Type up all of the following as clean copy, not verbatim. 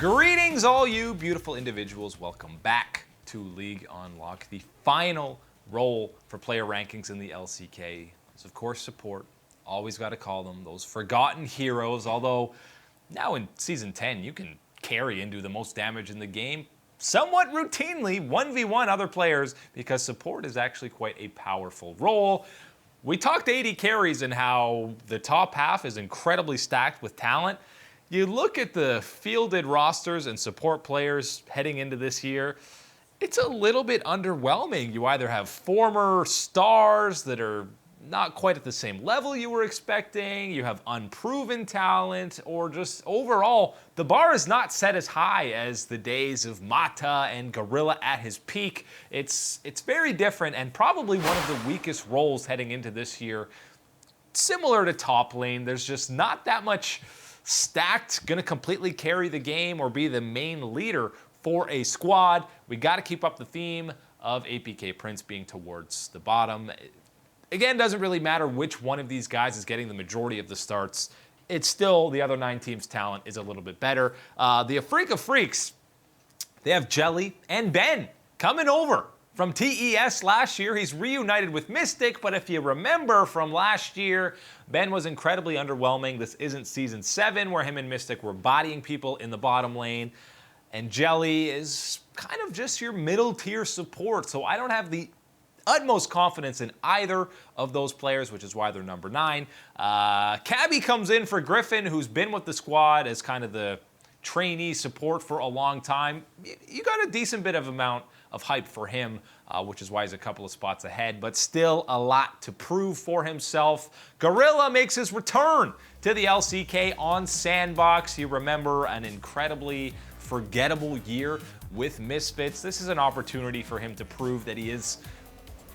Greetings, all you beautiful individuals. Welcome back to League Unlock. The final role for player rankings in the LCK is, of course, support. Always got to call them those forgotten heroes. Although now in Season 10, you can carry and do the most damage in the game somewhat routinely, 1v1 other players, because support is actually quite a powerful role. We talked 80 carries and how the top half is incredibly stacked with talent. You look at the fielded rosters and support players heading into this year, it's a little bit underwhelming. You either have former stars that are not quite at the same level you were expecting, you have unproven talent, or just overall, the bar is not set as high as the days of Mata and GorillA at his peak. It's very different and probably one of the weakest roles heading into this year. Similar to top lane, there's just not that much stacked, gonna completely carry the game or be the main leader for a squad. We gotta keep up the theme of APK Prince being towards the bottom. Again, doesn't really matter which one of these guys is getting the majority of the starts. It's still the other 9 teams' talent is a little bit better. The Afrika Freaks, they have Jelly and Ben coming over from TES last year. He's reunited with Mystic, but if you remember from last year, Ben was incredibly underwhelming. This isn't Season 7 where him and Mystic were bodying people in the bottom lane. And Jelly is kind of just your middle tier support, so I don't have the utmost confidence in either of those players, which is why they're number 9. Cabby comes in for Griffin, who's been with the squad as kind of the trainee support for a long time. You got a decent bit of amount of hype for him, which is why he's a couple of spots ahead, but still a lot to prove for himself. GorillA makes his return to the LCK on Sandbox. You remember an incredibly forgettable year with Misfits. This is an opportunity for him to prove that he is...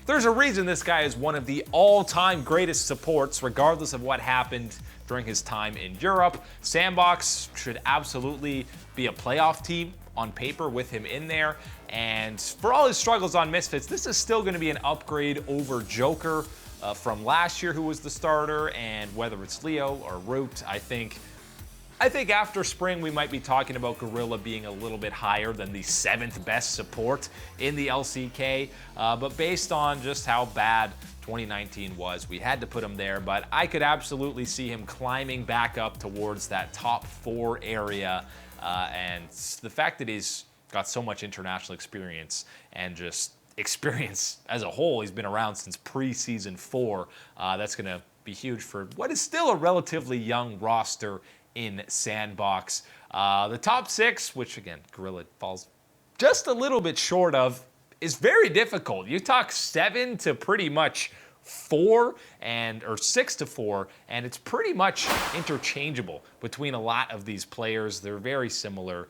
There's a reason this guy is one of the all-time greatest supports, regardless of what happened during his time in Europe. Sandbox should absolutely be a playoff team on paper with him in there. And for all his struggles on Misfits, this is still going to be an upgrade over Joker from last year, who was the starter. And whether it's Leo or Root, I think after spring, we might be talking about GorillA being a little bit higher than the 7th best support in the LCK. But based on just how bad 2019 was, we had to put him there. But I could absolutely see him climbing back up towards that top 4 area. And the fact that he's got so much international experience and just experience as a whole, he's been around since Preseason 4. That's going to be huge for what is still a relatively young roster in Sandbox. The top 6, which again, GorillA falls just a little bit short of, is very difficult. You talk 7 to pretty much 4 or 6 to 4, and it's pretty much interchangeable between a lot of these players. They're very similar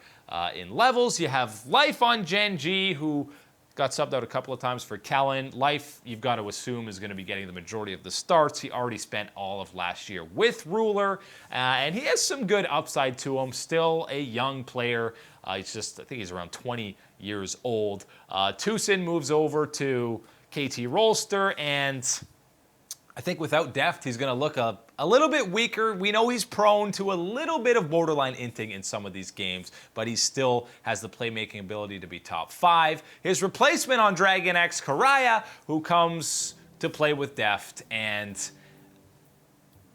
in levels. You have Life on Gen G, who got subbed out a couple of times for Kellen. Life, you've got to assume, is going to be getting the majority of the starts. He already spent all of last year with Ruler, and he has some good upside to him. Still a young player. I think he's around 20 years old. Tucson moves over to KT Rolster, and I think without Deft, he's going to look a little bit weaker. We know he's prone to a little bit of borderline inting in some of these games, but he still has the playmaking ability to be top 5. His replacement on Dragon X, Karaya, who comes to play with Deft, and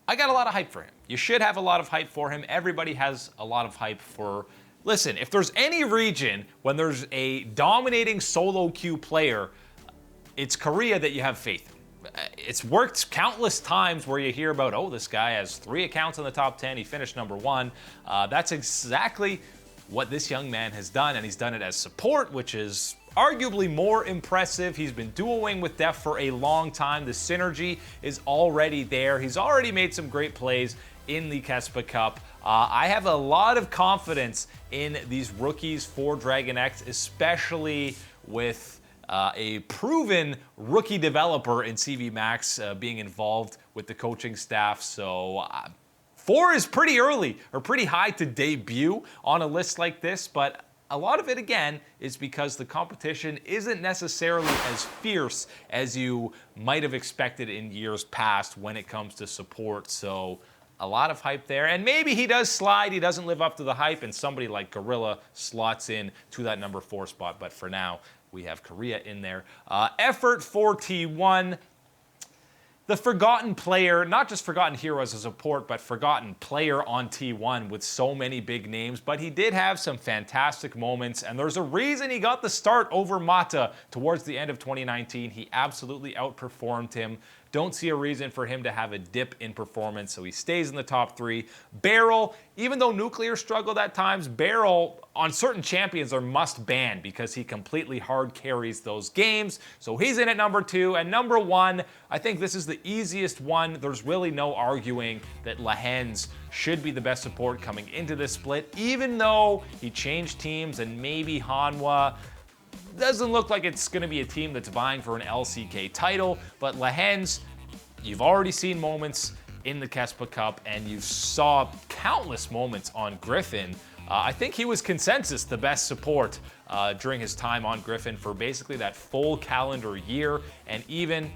I got a lot of hype for him. You should have a lot of hype for him. Everybody has a lot of hype for... Listen, if there's any region when there's a dominating solo queue player, it's Korea that you have faith in. It's worked countless times where you hear about, oh, this guy has 3 accounts in the top 10, he finished number 1. That's exactly what this young man has done, and he's done it as support, which is arguably more impressive. He's been dueling with Def for a long time. The synergy is already there. He's already made some great plays in the Kespa Cup. I have a lot of confidence in these rookies for Dragon X, especially with a proven rookie developer in CV Max being involved with the coaching staff. So 4 is pretty early or pretty high to debut on a list like this, but a lot of it, again, is because the competition isn't necessarily as fierce as you might have expected in years past when it comes to support. So A lot of hype there, and maybe he does slide. He doesn't live up to the hype, and somebody like GorillA slots in to that number 4 spot. But for now, we have Korea in there. Effort for T1. The forgotten player, not just forgotten hero as a support, but forgotten player on T1 with so many big names. But he did have some fantastic moments, and there's a reason he got the start over Mata towards the end of 2019. He absolutely outperformed him. Don't see a reason for him to have a dip in performance, so he stays in the top 3. Beryl, even though Nuclear struggled at times, Beryl on certain champions are must ban because he completely hard carries those games. So he's in at number 2. And number 1, I think this is the easiest one. There's really no arguing that Lehens should be the best support coming into this split, even though he changed teams and maybe Hanwha doesn't look like it's going to be a team that's vying for an LCK title. But Lehens, you've already seen moments in the Kespa Cup, and you saw countless moments on Griffin. I think he was consensus the best support during his time on Griffin for basically that full calendar year, and even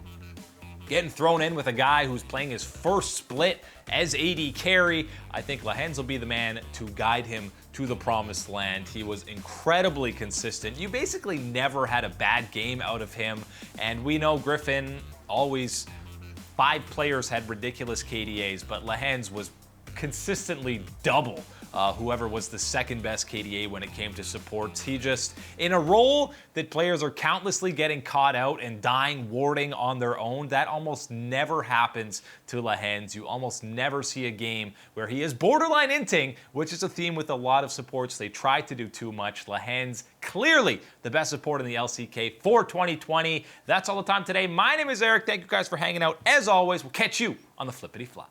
getting thrown in with a guy who's playing his first split as AD carry. I think Lehens will be the man to guide him to the promised land. He was incredibly consistent. You basically never had a bad game out of him, and we know Griffin always 5 players had ridiculous KDAs, but Lehens was consistently double whoever was the second best KDA when it came to supports. He just, in a role that players are countlessly getting caught out and dying warding on their own, that almost never happens to Lehens. You almost never see a game where he is borderline inting, which is a theme with a lot of supports. They try to do too much. Lehens, clearly the best support in the LCK for 2020. That's all the time today. My name is Eric. Thank you guys for hanging out. As always, we'll catch you on the flippity flop.